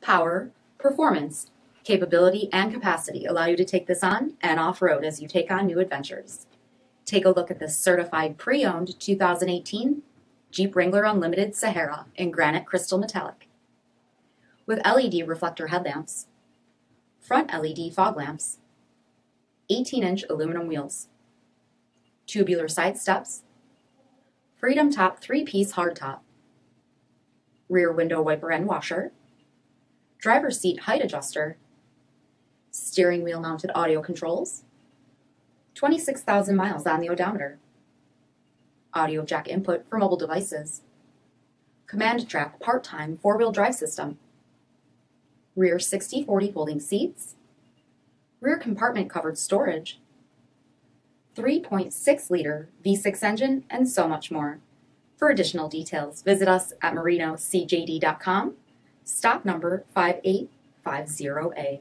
power, performance, capability, and capacity allow you to take this on and off-road as you take on new adventures. Take a look at this certified pre-owned 2018 Jeep Wrangler Unlimited Sahara in granite crystal metallic. With LED reflector headlamps, front LED fog lamps, 18-inch aluminum wheels, tubular side steps, Freedom Top 3-piece hardtop, rear window wiper and washer, driver's seat height adjuster, steering wheel mounted audio controls, 26,000 miles on the odometer, audio jack input for mobile devices, command track part-time 4-wheel drive system, rear 60/40 folding seats, rear compartment covered storage, 3.6-liter V6 engine, and so much more. For additional details, visit us at marinocjd.com, stock number 5850A.